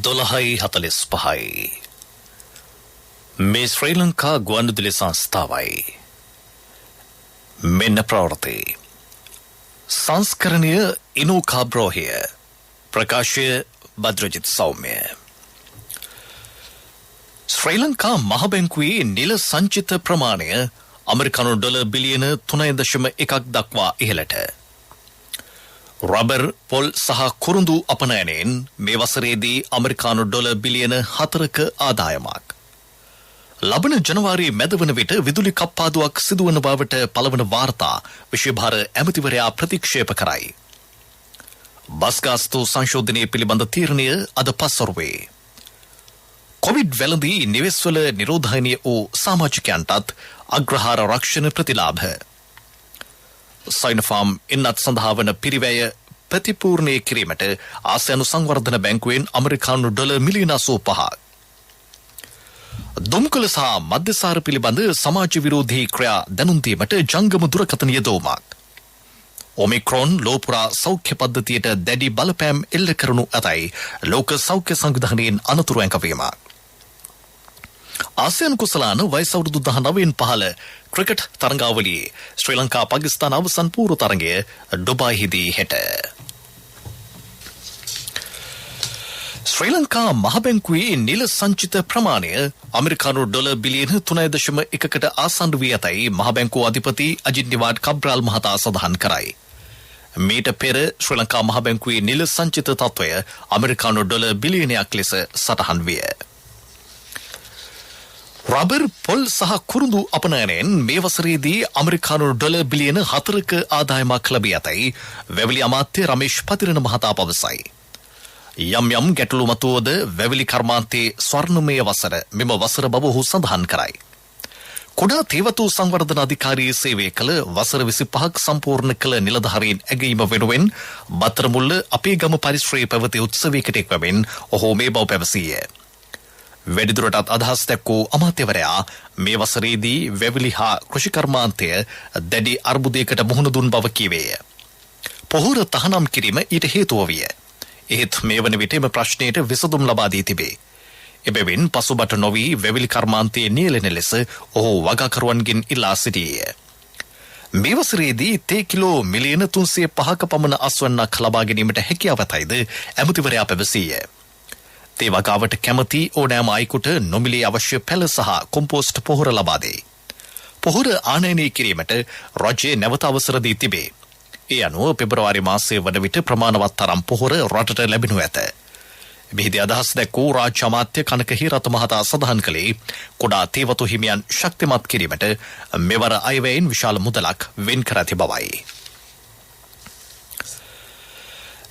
12:45 මේ ශ්‍රී ලංකා ගුවන්විදුලි සංස්ථාවයි මෙන්න ප්‍රවෘත්ති සංස්කරණය ඉනෝකා බ්‍රෝහිය ප්‍රකාශය බද්‍රජිත් සෞම්‍ය ශ්‍රී ලංකා මහ බැංකුවේ නිල සංචිත ප්‍රමාණය ඇමරිකානු ඩොලර් බිලියන 3.1ක් දක්වා ඉහළට රබර් පොල් සහ කුරුඳු අපනයනයෙන් මේ වසරේදී ඇමරිකානු ඩොලර් බිලියන 4ක ආදායමක් ලබන ජනවාරි මැද වන විට විදුලි කප්පාදුවක් සිදුවන බවට පළවන වාර්තා විශේෂ ඇමතිවරයා ප්‍රතික්ෂේප කරයි. බස් ගාස්තු සංශෝධනයේ පිළිබඳ තීරණය අද පස්වරුවේ. කොවිඩ් වැළඳී නිවෙස්වල නිරෝධායනීය වූ සමාජිකයන්ටත් අග්‍රහාර රක්ෂණ ප්‍රතිලාභ. සයිනෝෆාම් ඉන්නත් සඳහා වන පිරිවැය ප්‍රතිපූර්ණය කිරීමට ආසියානු සංවර්ධන බැංකුවෙන් ඇමරිකානු ඩොලර් මිලියන 85ක් දුම්කල සහ මධ්‍යසාර පිළිබඳ සමාජ විරෝධී ක්‍රියා දැනුම් දීමට ජංගම දුරකථන යෙදවීමක්. ඔමික්‍රෝන් ලෝපුරා සෞඛ්‍ය පද්ධතියට දැඩි බලපෑම් එල්ල කරනු ඇතයි ලෝක සෞඛ්‍ය සංවිධානයෙන් අනතුරු ඇඟවීමක්. ආසියානු කුසලාන වයස අවුරුදු 19න් පහළ ක්‍රිකට් තරඟාවලියේ ශ්‍රී ලංකා පාකිස්තාන අවසන් පූර්ව තරඟය ඩුබායිහිදී හෙට. ශ්‍රී ලංකා මහ බැංකුවේ නිල සංචිත ප්‍රමාණය ඇමරිකානු ඩොලර් බිලියන 3.1කට ආසන්න වී ඇතැයි මහ බැංකුව අධිපති අජිත් නිවාඩ් කබ්‍රාල් මහතා සඳහන් කරයි. මීට පෙර ශ්‍රී ලංකා මහ බැංකුවේ නිල සංචිත තත්ත්වය ඇමරිකානු ඩොලර් බිලියනයක් ලෙස සටහන් විය. රබර් පොල් සහ කුරුඳු අපනයනයෙන් මේ වසරේදී ඇමරිකානු ඩොලර් බිලියන 4ක ආදායමක් ලැබී ඇතැයි වැවිලි අමාත්‍ය රමේෂ් පතිරණ මහතා පවසයි. යම් යම් ගැටලු මතුවද වැවිලි කර්මාන්තයේ ස්වර්ණමය වසර මෙම වසර බව ඔහු සඳහන් කරයි. කුඩා තේවතු සංවර්ධන අධිකාරී සේවය කළ වසර 25ක් සම්පූර්ණ කළ නිලධාරීන් ඇගීම වෙනුවෙන් බත්තරමුල්ල අපේ ගම පරිශ්‍රයේ පැවති උත්සවයකට එක්වමින් ඔහු මේ බව පැවසීය. වැඩිදුරටත් අදහස් දැක්වූ අමාත්‍යවරයා මේ වසරේදී වැවිලි හා කෘෂිකර්මාන්තය දැඩි අර්බුදයකට මුහුණ දුන් බව කීවේය. පොහොර තහනම් කිරීම ඊට හේතුව විය. එහෙත් මේ වන විට එම ප්‍රශ්නයට විසඳුම් ලබා දී තිබේ. එබැවින් පසුබට නොවී වැවිලි කර්මාන්තයේ නියැලෙන ලෙස ඔහු වගකරුවන්ගෙන් ඉල්ලා සිටියේය. මේ වසරේදී තේ කිලෝ මිලියන 305ක පමණ අස්වන්නක් ලබා ගැනීමට හැකියාව ඇතයිද ඇමතිවරයා පැවසීය. තේ වගාවට කැමති ඕනෑම අයෙකුට නොමිලේ අවශ්‍ය පැළ සහ කොම්පෝස්ට් පොහොර ලබා දෙයි. පොහොර ආනයනය කිරීමට රජය නැවත අවසර දී තිබේ. ඒ අනුව පෙබරවාරි මාසයේ වන විට ප්‍රමාණවත් තරම් පොහොර රටට ලැබෙනු ඇත. මෙහිදී අදහස් දැක්වූ රාජ්‍ය අමාත්‍ය කනක හේරත මහතා සඳහන් කළේ කුඩා තේවතු හිමියන් ශක්තිමත් කිරීමට මෙවර අයවැයෙන් විශාල මුදලක් වෙන් කර ඇති බවයි.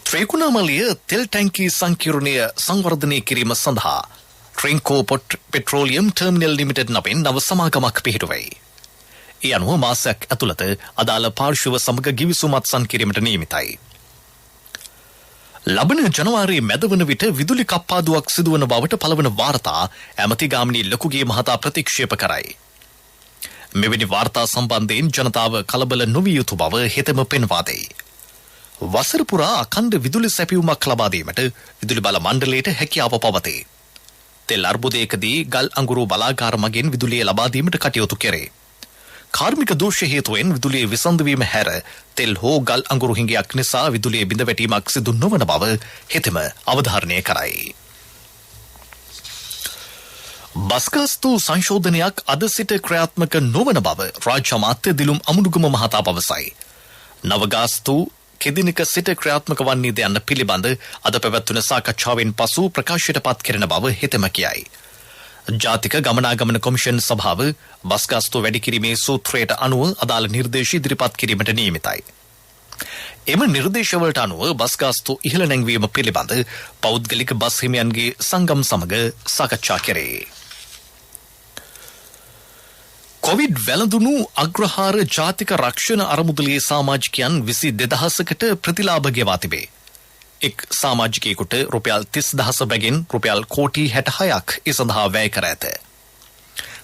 ත්‍රිකුණාමලය තෙල් ටැංකි සංකීර්ණය සංවර්ධනය කිරීම සඳහා ට්‍රින්කෝ පෙට්‍රෝලියම් ටර්මිනල් ලිමිටඩ් නමින් නව සමාගමක් පිහිටුවයි. ඒ අනුව මාසයක් ඇතුළත අදාළ පාර්ශ්ව සමග ගිවිසුමත් සංකිරීමට නියමිතයි. ලබන ජනවාරි මැද වන විට විදුලි කප්පාදුවක් සිදුවන බවට පළවන වාර්තා ඇමති ගාමිණී ලොකුගේ මහතා ප්‍රතික්ෂේප කරයි. මෙවැනි වාර්තා සම්බන්ධයෙන් ජනතාව කලබල නොවිය යුතු බව හෙතෙම පෙන්වා දෙයි. වසර පුරා අඛණ්ඩ විදුලි සැපයුමක් ලබා දීමට විදුලි බල මණ්ඩලයට හැකියාව පවතී. තෙල් අර්බුදයකදී ගල් අඟුරු බලාගාර මගින් විදුලිය ලබා දීමට කටයුතු කෙරේ. කාර්මික දෝෂ හේතුවෙන් විදුලිය විසඳවීම හැර තෙල් හෝ ගල් අඟුරු හිඟයක් නිසා විදුලිය බිඳ වැටීමක් සිදු නොවන බව හෙතෙම අවධාරණය කරයි. බස්ගාස්තු සංශෝධනයක් අද සිට ක්‍රියාත්මක නොවන බව රාජ්‍ය අමාත්‍ය දිලුම් අමුණුගම මහතා පවසයි. නවගාස්තු කෙදිනක සිට ක්‍රියාත්මක වන්නේද යන්න පිළිබඳ අද පැවැත්වුණ සාකච්ඡාවෙන් පසු ප්‍රකාශයට පත් කෙරෙන බව හෙතෙම කියයි. ජාතික ගමනාගමන කොමිෂන් සභාව බස්ගාස්තු වැඩි කිරීමේ සූත්‍රයට අනුව අදාළ නිර්දේශ ඉදිරිපත් කිරීමට නියමිතයි. එම නිර්දේශවලට අනුව බස්ගාස්තු ඉහළ නැංවීම පිළිබඳ පෞද්ගලික බස් හිමියන්ගේ සංගම් සමග සාකච්ඡා කෙරේ. කොවිඩ් වැළඳුණු අග්‍රහාර ජාතික රක්ෂණ අරමුදලේ සමාජිකයන් 22,000කට ප්‍රතිලාභ ගෙවා තිබේ. එක් සමාජිකයෙකුට රුපියල් 30,000 බැගින් රුපියල් කෝටි 66ක් ඒ සඳහා වැය කර ඇත.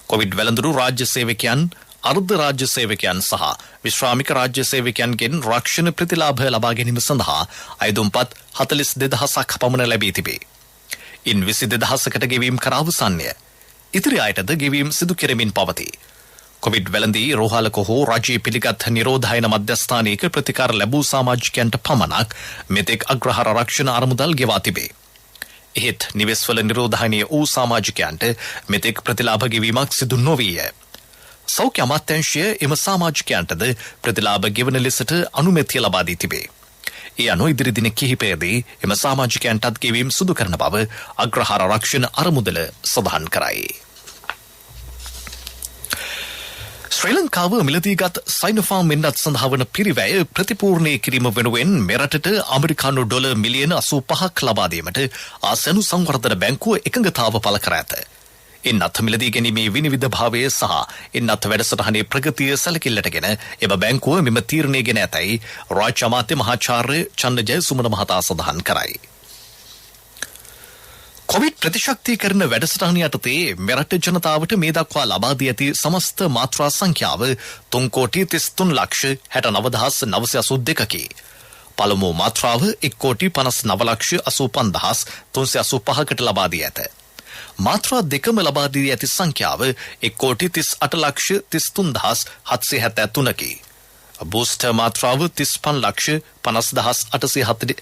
කොවිඩ් වැළඳුණු රාජ්‍ය සේවකයන්, අර්ධ රාජ්‍ය සේවකයන් සහ විශ්‍රාමික රාජ්‍ය සේවකයන්ගෙන් රක්ෂණ ප්‍රතිලාභ ලබා ගැනීම සඳහා අයදුම්පත් 42,000ක් පමණ ලැබී තිබේ. ඉන් 22,000කට ගෙවීම් කර අවසන්ය. ඉතිරි අයටද ගෙවීම් සිදු කෙරෙමින් පවතී. කොවිඩ් වැළඳී රෝහලක හෝ රජයේ පිළිගත් නිරෝධායන මධ්‍යස්ථානයක ප්‍රතිකාර ලැබූ සමාජිකයන්ට පමණක් මෙතෙක් අග්‍රහාර ආරක්ෂණ අරමුදල් ගෙවා තිබේ. එහෙත් නිවෙස්වල නිරෝධායනයේ වූ සමාජිකයන්ට මෙතෙක් ප්‍රතිලාභ ගෙවීමක් සිදු නොවීය. සෞඛ්‍ය අමාත්‍යාංශය එම සමාජිකයන්ටද ප්‍රතිලාභ ගෙවන ලෙසට අනුමැතිය ලබා දී තිබේ. ඒ අනුව ඉදිරි දින කිහිපයේදී එම සමාජිකයන්ටත් ගෙවීම් සිදු කරන බව අග්‍රහාර ආරක්ෂණ අරමුදල සඳහන් කරයි. ශ්‍රී ලංකාව මිලදීගත් සයිනෝෆාම් වෙන්නත් සඳහා වන පිරිවැය ප්‍රතිපූර්ණය කිරීම වෙනුවෙන් මෙරටට අමරිකානු ඩොලර් මිලියන 85ක් ලබා දීමට ආසියානු සංවර්ධන බැංකුව එකඟතාව පළ කර ඇත. එන්නත් මිලදී ගැනීමේ විනිවිදභාවය සහ එන්නත් වැඩසටහනේ ප්‍රගතිය සැලකිල්ලටගෙන එම බැංකුව මෙම තීරණය ගෙන ඇතැයි රාජ්‍ය අමාත්‍ය මහාචාර්ය චන්න ජයසුමන මහතා සඳහන් කරයි. කොවිඩ් ප්‍රතිශක්තිකරණ වැඩසටහන යටතේ මෙරට ජනතාවට මේ දක්වා ලබා දී ඇති සමස්ත මාත්‍රා සංඛ්‍යාව 3,33,69,982කි. පළමු මාත්‍රාව 1,59,85,385කට ලබා දී ඇත. මාත්‍රා දෙකම ලබා දී ඇති සංඛ්‍යාව 1,38,33,773කි. බූස්ටර් මාත්‍රාව 35,50,807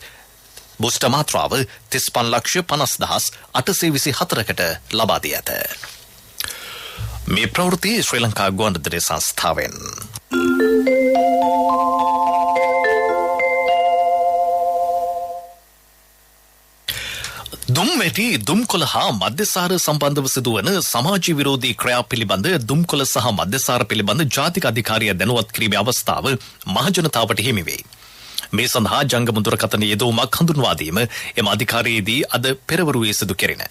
බූස්ටර් මාත්‍රාව 35,50,824කට ලබා දී ඇත. මේ ප්‍රවෘත්ති ශ්‍රී ලංකා ගුවන්විදුලි සංස්ථාවෙන්. දුම්වැටි දුම්කොළ හා මධ්‍යසාර සම්බන්ධව සිදුවන සමාජ විරෝධී ක්‍රියා පිළිබඳ දුම්කොළ සහ මධ්‍යසාර පිළිබඳ ජාතික අධිකාරිය දැනුවත් කිරීමේ අවස්ථාව මහජනතාවට හිමි වේ. මේ සඳහා ජංගම දුරකථන යෙදවුමක් හඳුන්වා දීම එම අධිකාරියේදී අද පෙරවරුවේ සිදු කෙරිණ.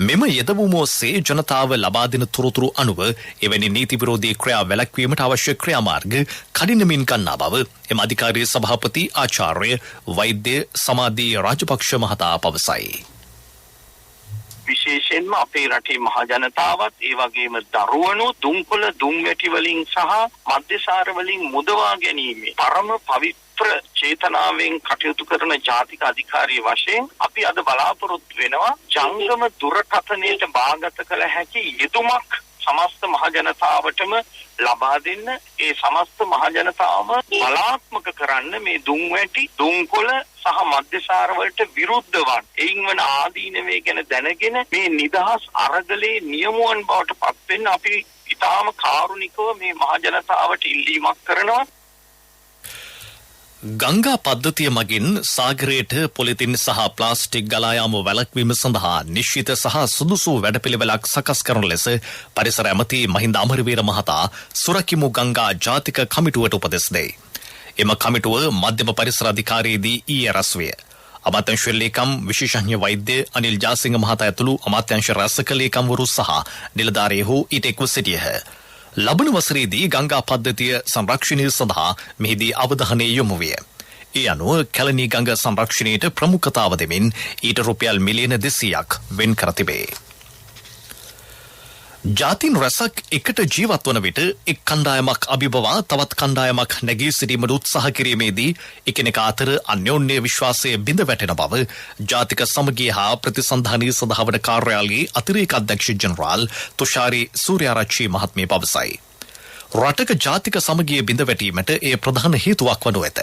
මෙම යෙදවුම ඔස්සේ ජනතාව ලබා දෙන තොරතුරු අනුව එවැනි නීති විරෝධී ක්‍රියා වැළැක්වීමට අවශ්‍ය ක්‍රියාමාර්ග කඩිනමින් ගන්නා බව එම අධිකාරියේ සභාපති ආචාර්ය වෛද්‍ය සමාධි රාජපක්ෂ මහතා පවසයි. විශේෂයෙන්ම අපේ රටේ මහ ජනතාවත් ඒ වගේම දරුවනු දුම්කොළ දුම්වැටි වලින් සහ මධ්‍යසාර වලින් මුදවා ගැනීම පරම පවිත්‍ර චේතනාවෙන් කටයුතු කරන ජාතික අධිකාරිය වශයෙන් අපි අද බලාපොරොත්තු වෙනවා ජංගම දුරකථනයට බාගත කළ හැකි යෙදුමක් සමස්ත මහ ජනතාවටම ලබා දෙන්න. ඒ සමස්ත මහ ජනතාවම බලාත්මක කරන්න මේ දුම්වැටි දුම්කොළ සහ මධ්‍යසාර වලට විරුද්ධ වන් එයින් වන ආදීනවේ ගැන දැනගෙන මේ නිදහස් අරගලේ නියමුවන් බවට පත් වෙන්න අපි ඉතාම කාරුණිකව මේ මහ ජනතාවට ඉල්ලීමක් කරනවා. ගංගා පද්ධතිය මගින් සාගරයට පොලිතින් සහ ප්ලාස්ටික් ගලා යාම වැළැක්වීම සඳහා නිශ්චිත සහ සුදුසු වැඩපිළිවෙලක් සකස් කරන ලෙස පරිසර ඇමති මහින්ද අමරවීර මහතා සුරකිමු ගංගා ජාතික කමිටුවට උපදෙස් දෙයි. එම කමිටුව මධ්‍යම පරිසර අධිකාරියේදී ඊයේ රැස් විය. අමාත්‍යාංශ ලේකම් විශේෂඥ වෛද්‍ය අනිල් ජාසිංහ මහතා ඇතුළු අමාත්‍යාංශ රැසක ලේකම්වරු සහ නිලධාරීහු ඊට එක්ව සිටියහ. ලබන වසරේදී ගංගා පද්ධතිය සංරක්ෂණය සඳහා මෙහිදී අවධානය යොමු විය. ඒ අනුව කැලණි ගඟ සංරක්ෂණයට ප්‍රමුඛතාව දෙමින් ඊට රුපියල් මිලියන 200ක් වෙන් කර තිබේ. ජාතින් රැසක් එකට ජීවත් වන විට එක් කණ්ඩායමක් අභිබවා තවත් කණ්ඩායමක් නැගී සිටීමට උත්සාහ කිරීමේදී එකිනෙකා අතර අන්‍යෝන්‍ය විශ්වාසය බිඳ වැටෙන බව ජාතික සමගිය හා ප්‍රතිසන්ධානයේ සඳහා වන කාර්යාලයේ අතිරේක අධ්‍යක්ෂ ජෙනරාල් තුෂාරි සූර්යාරච්චි මහත්මිය පවසයි. රටක ජාතික සමගිය බිඳ වැටීමට එය ප්‍රධාන හේතුවක් වනු ඇත.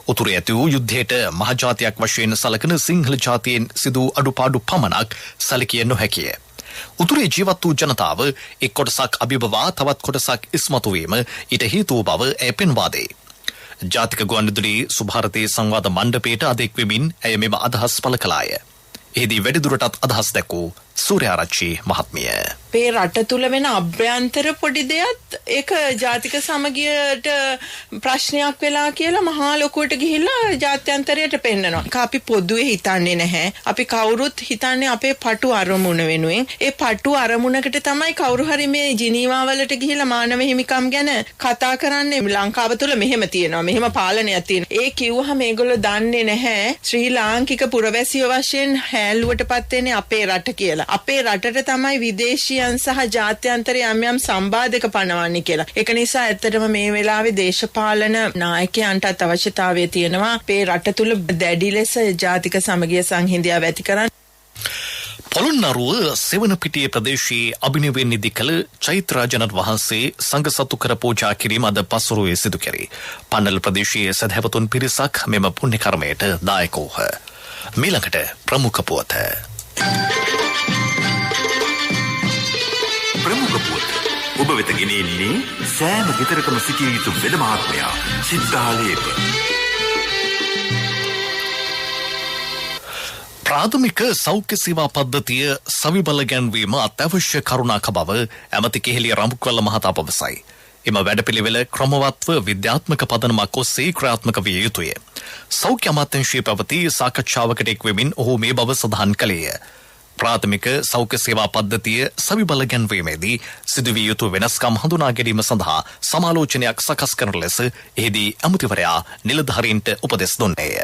උතුරේ ඇති වූ යුද්ධයට මහජාතියක් වශයෙන් සලකන සිංහල ජාතියෙන් සිදු අඩුපාඩු පමණක් සැලකිය නොහැකිය. උතුරේ ජීවත් වූ ජනතාව එක් කොටසක් අභිබවා තවත් කොටසක් ඉස්මතු වීම ඊට හේතු වූ බව ඇය පෙන්වා දෙයි. ජාතික ගුවන්විදුලි සුභාරතී සංවාද මණ්ඩපයට අද එක් වෙමින් ඇය මෙම අදහස් පළ කළාය. එහිදී වැඩිදුරටත් අදහස් දැක්වූ සූර්යාරච්චි මහත්මිය. අපේ රට තුල වෙන අභ්‍යන්තර පොඩි දෙයක් ඒක ජාතික සමගියට ප්‍රශ්නයක් වෙලා කියලා මහා ලොකුවට ගිහිල්ලා ජාත්‍යන්තරයට පෙන්නනවා. ඒක අපි පොදුවේ හිතන්නේ නැහැ. අපි කවුරුත් හිතන්නේ අපේ පටු අරමුණ වෙනුවෙන්. ඒ පටු අරමුණකට තමයි කවුරු හරි මේ ජිනීවා වලට ගිහිල්ලා මානව හිමිකම් ගැන කතා කරන්නේ. ලංකාව තුල මෙහෙම තියෙනවා. මෙහෙම පාලනයක් තියෙනවා. ඒ කිව්වහම මේගොල්ලෝ දන්නේ නැහැ ශ්‍රී ලාංකික පුරවැසියෝ වශයෙන් හැල්ලුවටපත් වෙන්නේ අපේ රට කියලා. අපේ රටට තමයි විදේශීයන් සහ ජාත්‍යන්තරයේ යම් යම් සම්බාධක පනවන්නේ කියලා. ඒක නිසා ඇත්තටම මේ වෙලාවේ දේශපාලන නායකයන්ටත් අවශ්‍යතාවය තියෙනවා අපේ රට තුල දැඩි ලෙස ජාතික සමගිය සංහිඳියාව ඇති කරන්න. පොළොන්නරුව සෙවණපිටිය ප්‍රදේශයේ අභිනවයෙන් නිදි කළ චෛත්‍යරාජනන් වහන්සේ සංඝ සතු කර පූජා කිරීම අද පස්වරුවේ සිදු කෙරේ. පන්නල ප්‍රදේශයේ සදහැවතුන් පිරිසක් මෙම පුණ්‍ය කර්මයට දායක වූහ. මීළඟට ප්‍රමුඛ පුවත. ප්‍රමුඛ පුවත ඔබ වෙත ගෙනෙන්නේ සෑම ගෙදරකම සිටිය යුතු වෙද මහත්මයා සිද්ධාලේප. ප්‍රාථමික සෞඛ්‍ය සේවා පද්ධතිය සවිබල ගැන්වීම අත්‍යවශ්‍ය කරුණක් බව ඇමති කෙහෙලිය රම්පුක්වැල්ල මහතා පවසයි. එම වැඩපිළිවෙල ක්‍රමවත්ව විද්‍යාත්මක පදනමක් ඔස්සේ ක්‍රියාත්මක විය යුතුය. සෞඛ්‍ය අමාත්‍යාංශයේ පැවති සාකච්ඡාවකට එක්වෙමින් ඔහු මේ බව සඳහන් කළේය. ප්‍රාථමික සෞඛ්‍ය සේවා පද්ධතිය සවිබල ගැන්වීමේදී සිදුවිය යුතු වෙනස්කම් හඳුනා ගැනීම සඳහා සමාලෝචනයක් සකස් කරන ලෙස එහිදී ඇමතිවරයා නිලධාරීන්ට උපදෙස් දුන්නේය.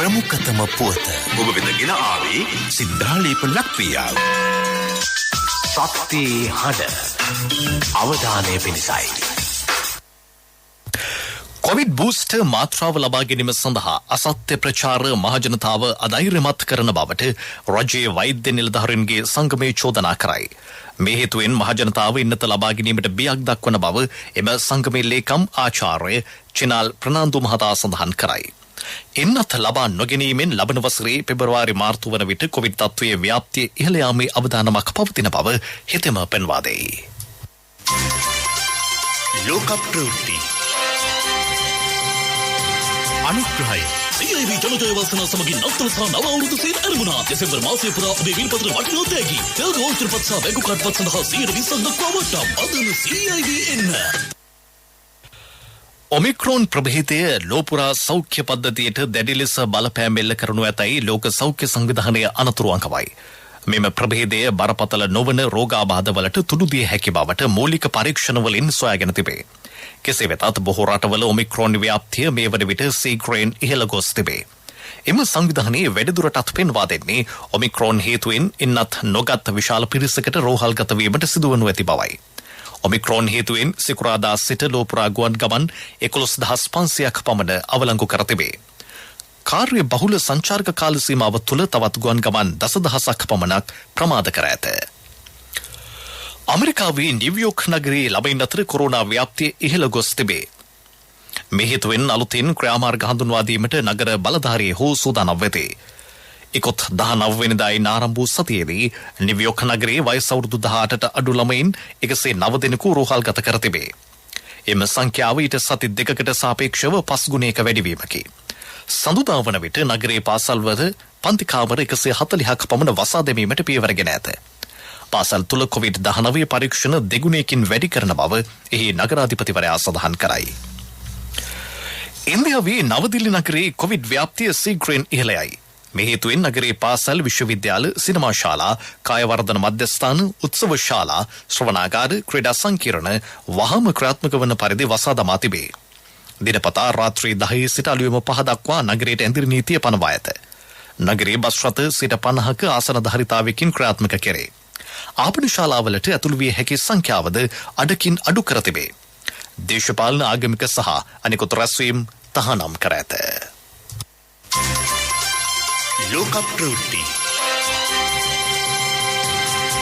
ප්‍රමුඛතම පුවත ඔබ වෙත ගෙන ආවේ සිද්ධාලේප ලක්පියාව. ශක්ති හඬ අවධානය පිණිසයි. කොවිඩ් බූස්ටර් මාත්‍රාව ලබා ගැනීම සඳහා අසත්‍ය ප්‍රචාර මහජනතාව අධෛර්යමත් කරන බවට රජයේ වෛද්‍ය නිලධාරීන්ගේ සංගමය චෝදනා කරයි. මේ හේතුවෙන් මහජනතාව ඉන්නත ලබා ගැනීමට බියක් දක්වන බව එම සංගමේ ලේකම් ආචාර්ය චිනාල් ප්‍රනාන්දු මහතා සඳහන් කරයි. එන්නත ලබා නොගැනීමෙන් ලබන වසරේ පෙබරවාරි මාර්තු වන විට කොවිඩ් තත්ත්වයේ ව්‍යාප්තිය ඉහළ යාමේ අවදානමක් පවතින බව හෙතෙම පෙන්වා දෙයි. ලෝක ප්‍රවෘත්ති අනුග්‍රහය CIB ජනජය වාසනා සමගින් නවතන සහ නව අවුරුදු සේල් අරමුණා. දෙසැම්බර් මාසය පුරා ඔබේ විල්පත්‍ර වටිනා තෑගි තෑගි වෝචර් පත් සහ බැංකු කාඩ් පත් සඳහා 120ක් දක්වා වට්ටම්. අදම CIB එන්න. ඔමික්‍රෝන් ප්‍රභේදය ලෝපුරා සෞඛ්‍ය පද්ධතියට දැඩි ලෙස බලපෑම් එල්ල කරනු ඇතැයි ලෝක සෞඛ්‍ය සංවිධානය අනතුරු අංකවයි. මෙම ප්‍රභේදය බරපතල නොවන රෝගාබාධවලට තුඩු දිය හැකි බවට මූලික පරීක්ෂණවලින් සොයාගෙන තිබේ. කෙසේ වෙතත් බොහෝ රටවල ඔමික්‍රෝන් ව්‍යාප්තිය මේ වන විට සීක්‍රේන් ඉහළ ගොස් තිබේ. එම සංවිධානයේ වැඩිදුරටත් පෙන්වා දෙන්නේ ඔමික්‍රෝන් හේතුවෙන් ඉන්නත් නොගත් විශාල පිරිසකට රෝහල්ගත වීමට සිදුවනු ඇති බවයි. ඔමික්‍රෝන් හේතුවෙන් සිකුරාදා සිට ලෝපුරා ගුවන් ගමන් 11,500ක් පමණ අවලංගු කර තිබේ. කාර්ය බහුල සංචාරක කාල සීමාව තුළ තවත් ගුවන් ගමන් 10,000ක් පමණක් ප්‍රමාද කර ඇත. ඇමරිකාවේ නිව්යෝක් නගරයේ ළමයින් අතර කොරෝනා ව්‍යාප්තිය ඉහළ ගොස් තිබේ. මේ හේතුවෙන් අලුතින් ක්‍රියාමාර්ග හඳුන්වා දීමට නගර බලධාරීහු සූදානම් වෙති. 19 වෙනිදා ආරම්භ වූ සතියේදී නිව්යෝක් නගරයේ වයස අවුරුදු 18ට අඩු ළමයින් 109 දෙනෙකු රෝහල්ගත කර තිබේ. එම සංඛ්‍යාව ඊට සති දෙකකට සාපේක්ෂව 5 ගුණයක වැඩිවීමකි. සඳුදා වන විට නගරයේ පාසල්වල පන්ති කාමර 140ක් පමණ වසා දැමීමට පියවරගෙන ඇත. පාසල් තුල COVID-19 පරීක්ෂණ දෙගුණයකින් වැඩි කරන බව එහි නගරාධිපතිවරයා සඳහන් කරයි. ඉන්දියාවේ නවදිල්ලි නගරයේ කොවිඩ් ව්‍යාප්තිය සීක්‍රෙන් ඉහළයයි. මේ හේතුවෙන් නගරයේ පාසල්, විශ්වවිද්‍යාල, සිනමා ශාලා, කායවර්ධන මධ්‍යස්ථාන, උත්සව ශාලා, ශ්‍රවණාගාර, ක්‍රීඩා සංකීර්ණ වහාම ක්‍රියාත්මක වන පරිදි වසා දමා තිබේ. දිනපතා රාත්‍රී 10 සිට අලුයම 5 දක්වා නගරයට ඇඳිරි නීතිය පනවා ඇත. නගරයේ බස් රථ සිට 50ක ආසන ධාරිතාවකින් ක්‍රියාත්මක කෙරේ. ආපන ශාලාවලට ඇතුළු විය හැකි සංඛ්‍යාවද අඩකින් අඩු කර තිබේ. දේශපාලන ආගමික සහ අනෙකුත් රැස්වීම් තහනම් කර ඇත. ලෝක ප්‍රවෘත්ති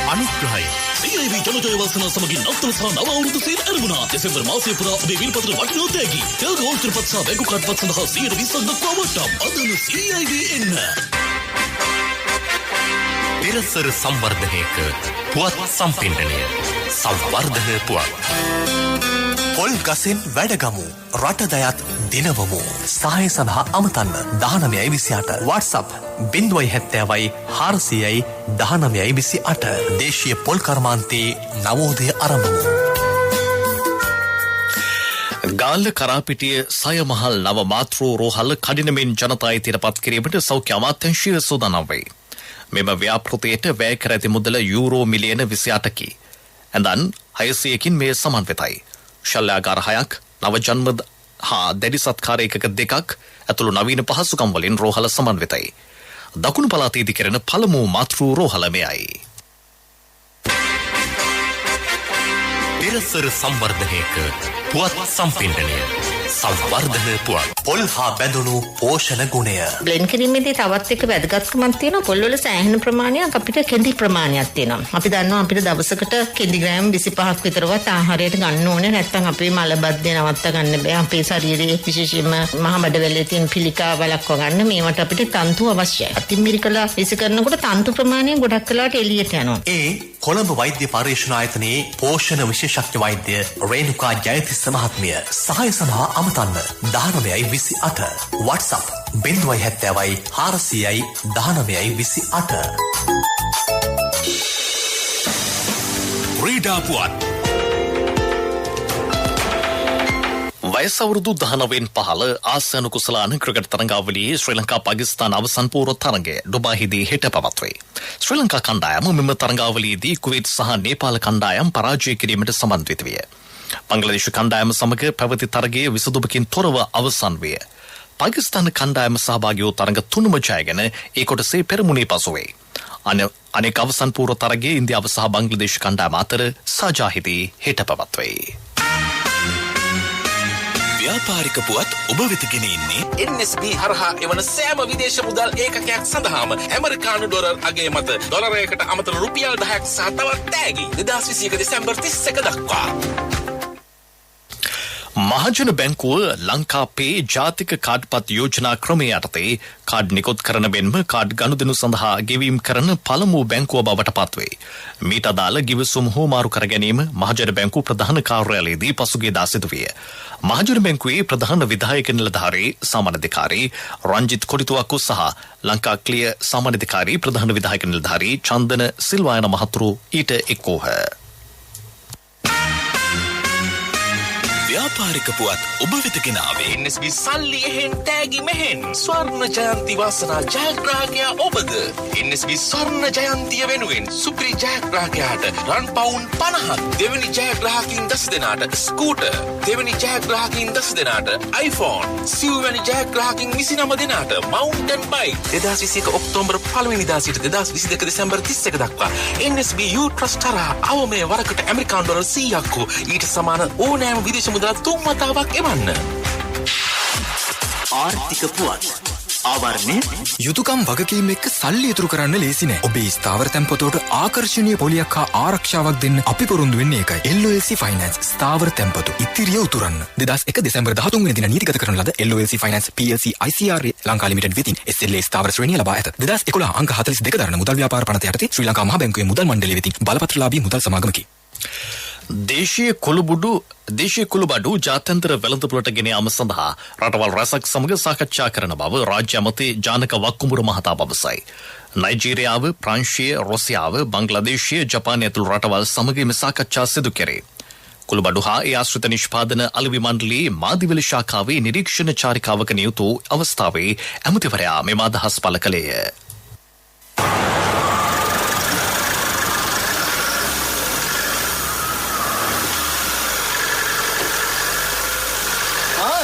අනුග්‍රහය CIB ජනජය වාසනා සමගින් නවතන සහ නව අවුරුදු සේල් අරමුණා. දෙසැම්බර් මාසය පුරා ඔබේ විල්පත්‍ර වටිනා තෑගි තෑගි වෝචර් පත් සහ බැංකු කාඩ් පත් සඳහා 120ක් දක්වා වට්ටම්. අදම CIB එන්න. පෙරසර සංවර්ධනයක පුවත් සම්පින්ඩනය සංවර්ධන පුවත් පොල් ගසෙන් වැඩගමු රටදයත් දිනවමු. සහය සඳහා අමතන්න 1928 WhatsApp 070 දේශීය පොල් කර්මාන්තයේ නවෝදය ආරම්භමු. ගාල්ල කරාපිටිය සයමහල් නව මාතෘ රෝහල කඩිනමින් ජනතා ඉදිරිපත් කිරීමට සෞඛ්‍ය අමාත්‍යාංශය සූදානම් වේ. මෙම ව්‍යාපෘතියට වැය කර ඇති මුදල යූරෝ මිලියන 28කි. ඇඳන් 600කින් මේ සමන්විතයි. ශල්‍යාගාර 6ක්, නව ජන්ම හා දැඩි සත්කාර ඒකක 2ක් ඇතුළු නවීන පහසුකම් වලින් රෝහල සමන්විතයි. දකුණු පළාතේදී කෙරෙන පළමු මාතෘ රෝහල මෙයයි. පෙරසර සංවර්ධනයක පුවත් සම්පින්ඩනය සංවර්ධන පුවත්. පොල් හා බැඳුණු පෝෂණ ගුණය. බ්ලෙන්ඩ් කිරීමේදී තවත් එක වැදගත්කමක් තියෙනවා. පොල් වල සෑහෙන ප්‍රමාණයක් අපිට කෙඳි ප්‍රමාණයක් තියෙනවා. අපි දන්නවා අපිට දවසකට කෙඳි ග්‍රෑම් 25ක් විතරවත් ආහාරයට ගන්න ඕනේ. නැත්නම් අපේ මලබද්ධය නවත්ත ගන්න බෑ. අපේ ශරීරයේ විශේෂයෙන්ම මහ බඩවැලේ තියෙන පිළිකා වළක්ව ගන්න මේවට අපිට තන්තු අවශ්‍යයි. අතිමිරිකලා විස කරනකොට තන්තු ප්‍රමාණය ගොඩක් වෙලාවට එළියට යනවා. ඒ කොළඹ වෛද්‍ය පරීක්ෂණ ආයතනයේ පෝෂණ විශේෂඥ වෛද්‍ය රේණුකා ජයතිස්ස මහත්මිය සහාය සඳහා අමතන්න 1928 WhatsApp 070 400 1928. ක්‍රීඩා පුවත්. වයස අවුරුදු 19න් පහළ ආසියානු කුසලාන ක්‍රිකට් තරඟාවලියේ ශ්‍රී ලංකා පාකිස්තාන අවසන් පූර්ව තරඟය ඩුබායිදී හෙට පවත්වේ. ශ්‍රී ලංකා කණ්ඩායම මෙම තරඟාවලියේදී කුවේත් සහ නේපාල කණ්ඩායම් පරාජය කිරීමට සමන්විත විය. බංග්ලාදේශ කණ්ඩායම සමග පැවති තරගයේ විසඳුමකින් තොරව අවසන් විය. පාකිස්තාන කණ්ඩායම සහභාගී වූ තරඟ තුනම ජයගෙන ඒ කොටසේ පෙරමුණේ පසුවේ. අනෙක් අවසන් පූර්ව තරගයේ ඉන්දියාව සහ බංග්ලාදේශ කණ්ඩායම අතර සාජාහිදී හෙට පවත්වේ. ව්‍යාපාරික පුවත් ඔබ වෙත ගෙන ඉන්නේ NSB හරහා එවන සෑම විදේශ මුදල් ඒකකයක් සඳහාම ඇමරිකානු ඩොලර් අගය මත ඩොලරයකට අමතර රුපියල් 10ක් සහ තවත් තෑගි 2021 දෙසැම්බර් 31 දක්වා. මහජන බැංකුව ලංකාපේ ජාතික කාඩ්පත් යෝජනා ක්‍රමයේ යටතේ කාඩ් නිකුත් කරන මෙන්ම කාඩ් ගනුදෙනු සඳහා ගෙවීම් කරන පළමු බැංකුව බවට පත්වේ. මීට අදාළ ගිවිසුම් හෝමාරු කර ගැනීම මහජන බැංකුව ප්‍රධාන කාර්යාලයේදී පසුගියදා සිදු විය. මහජන බැංකුවේ ප්‍රධාන විධායක නිලධාරී සාමාන්‍යාධිකාරී රංජිත් කොටිතුවක්කු සහ ලංකා ක්ලිය සාමාන්‍යාධිකාරී ප්‍රධාන විධායක නිලධාරී චන්දන සිල්වායන මහතුරු ඊට එක්වූහ. ව්‍යාපාරික පුවත් ඔබ වෙත ගෙනාවේ NSB සල්ලි එහෙන් තෑගි මෙහෙන් ස්වර්ණ ජයන්ති වාසනා ජයග්‍රාහකයා ඔබද. NSB ස්වර්ණ ජයන්තිය වෙනුවෙන් සුපිරි ජයග්‍රාහකයාට රන් පවුන් 50ක්, දෙවැනි ජයග්‍රාහකින් 10 දෙනාට ස්කූටර්, දෙවැනි ජයග්‍රාහකින් 10 දෙනාට iPhone, සිව්වැනි ජයග්‍රාහකින් 29 දෙනාට mountain bike. 2021 ඔක්තෝබර් 1 වෙනිදා සිට 2022 දෙසැම්බර් 31 දක්වා NSB U Trust හරහා අවමය වරකට ඇමරිකානු ඩොලර් 100ක් ඊට සමාන ඕනෑම විදේශ මුදල් 3 වතාවක් එවන්න. ආර්ථික පුවත් ආවරණය යුතුයකම් වගකීම් එක්ක සල්ලි ඉතුරු කරන්න ලේසි නෑ. ඔබේ ස්ථාවර තැන්පතට ආකර්ෂණීය පොලියක් හා ආරක්ෂාවක් දෙන්න අපි පොරොන්දු වෙන්නේ ඒකයි. LOLC Finance ස්ථාවර තැන්පතු ඉතිරිය උතුරන්න. 2001 දෙසැම්බර් 13 වෙනි දින නීතිගත කරන ලද LOLC Finance PLC ICRA Lanka limited වෙතින් SLA ස්ථාවර ශ්‍රේණිය ලබා ඇත. 2011 අංක 42 දරන මුදල් ව්‍යාපාර පනත යටතේ ශ්‍රී ලංකා මහ බැංකුවේ මුදල් මණ්ඩලය වෙතින් බලපත්‍රලාභී මුදල් සමාගමකි. දේශීය කුළුබඩු ජාත්‍යන්තර වෙළඳපොළට ගෙන යාම සඳහා රටවල් රැසක් සමග සාකච්ඡා කරන බව රාජ්‍ය අමාත්‍ය ජානක වක්කුඹුර මහතා පවසයි. නයිජීරියාව, ප්‍රංශය, රුසියාව, බංග්ලාදේශය, ජපානය ඇතුළු රටවල් සමග මේ සාකච්ඡා සිදු කෙරේ. කුළුබඩු හා ඒ ආශ්‍රිත නිෂ්පාදන අලෙවි මණ්ඩලයේ මාදිවල ශාඛාවේ නිරීක්ෂණ චාරිකාවක නියුතු අවස්ථාවේ ඇමතිවරයා මෙම අදහස් පළ කළේය.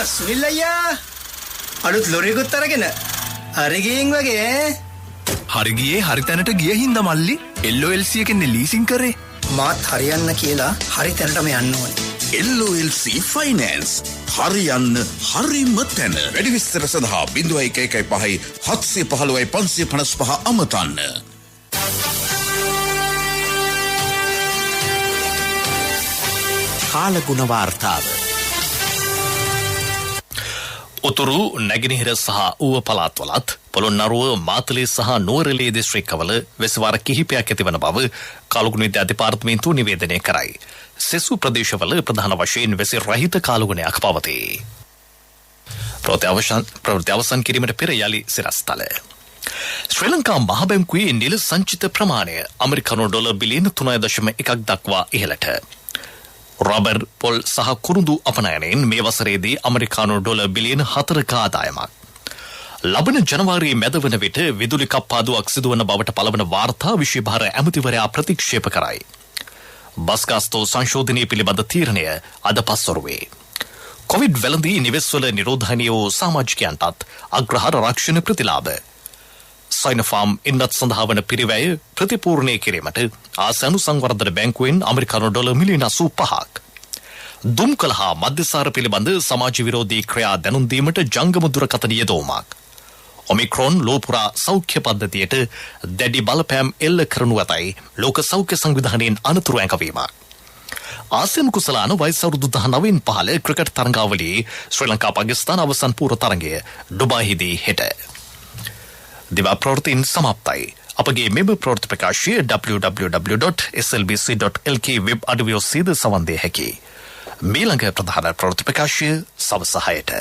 සුනිල් අයියා අලුත් ලොරියකුත් අරගෙන හරි ගියින් වගේ. හරි ගියේ හරි තැනට ගිය හින්දා මල්ලි LOLC එකෙන් ලීසින් කරේ. මාත් හරියන්න කියලා හරි තැනටම යන්න ඕනේ. LOLC Finance හරියන්න හරිම තැන. වැඩි විස්තර සඳහා 0115 715 555 අමතන්න. කාලගුණ වාර්තාව. උතුරු නැගෙනහිර සහ ඌව පළාත්වලත් පොළොන්නරුව මාතලේ සහ නුවරඑළිය දිස්ත්‍රික්කවල වෙසවාර කිහිපයක් ඇතිවන බව කාලගුණ විද්‍යා දෙපාර්තමේන්තුව නිවේදනය කරයි. සෙසු ප්‍රදේශවල ප්‍රධාන වශයෙන් වෙසෙ රහිත කාලගුණයක් පවතී. ප්‍රවෘත්ති අවසන් කිරීමට පෙර යලි සිරස්තල. ශ්‍රී ලංකා මහ බැංකුවේ නිල සංචිත ප්‍රමාණය ඇමරිකානු ඩොලර් බිලියන 3.1ක් දක්වා ඉහළට. රබර්, පොල් සහ කුරුඳු අපනයනයෙන් මේ වසරේදී ඇමරිකානු ඩොලර් බිලියන 4ක ආදායමක්. ලබන ජනවාරියේ මැද වන විට විදුලි කප්පාදුවක් සිදුවන බවට පළවන වාර්තා විශේෂ ඇමතිවරයා ප්‍රතික්ෂේප කරයි. බස් ගාස්තු සංශෝධනය පිළිබඳ තීරණය අද පස්වරුවේ. කොවිඩ් වැළඳී නිවෙස්වල නිරෝධනය වූ සමාජිකයන්ටත් අග්‍රහාර රක්ෂණ ප්‍රතිලාභ. සයිනෝෆාම් ඉන්නත් සඳහා වන පිරිවැය ප්‍රතිපූර්ණය කිරීමට ආසියානු සංවර්ධන බැංකුවෙන් ඇමරිකානු ඩොලර් මිලියන 85ක්. දුම්කල හා මධ්‍යසාර පිළිබඳ සමාජ විරෝධී ක්‍රියා දැනුම් දීමට ජංගම දුරකථන යෙදවීමක්. ඔමික්‍රෝන් ලෝපුරා සෞඛ්‍ය පද්ධතියට දැඩි බලපෑම් එල්ල කරනු ඇතයි ලෝක සෞඛ්‍ය සංවිධානයෙන් අනතුරු ඇඟවීමක්. ආසියන් කුසලාන වයස අවුරුදු 19න් පහළ ක්‍රිකට් තරඟාවලියේ ශ්‍රී ලංකා පාකිස්තාන අවසන් පූර්ව තරඟය ඩුබායිදී හෙට. දිවා ප්‍රවෘත්තීන් සමාප්තයි. අපගේ මෙම ප්‍රවෘත්ති ප්‍රකාශය www.slbc.lk වෙබ් අඩවිය ඔස්සේද සවන් දිය හැකියි. මීළඟ ප්‍රධාන ප්‍රවෘත්ති ප්‍රකාශය සවස 6ට.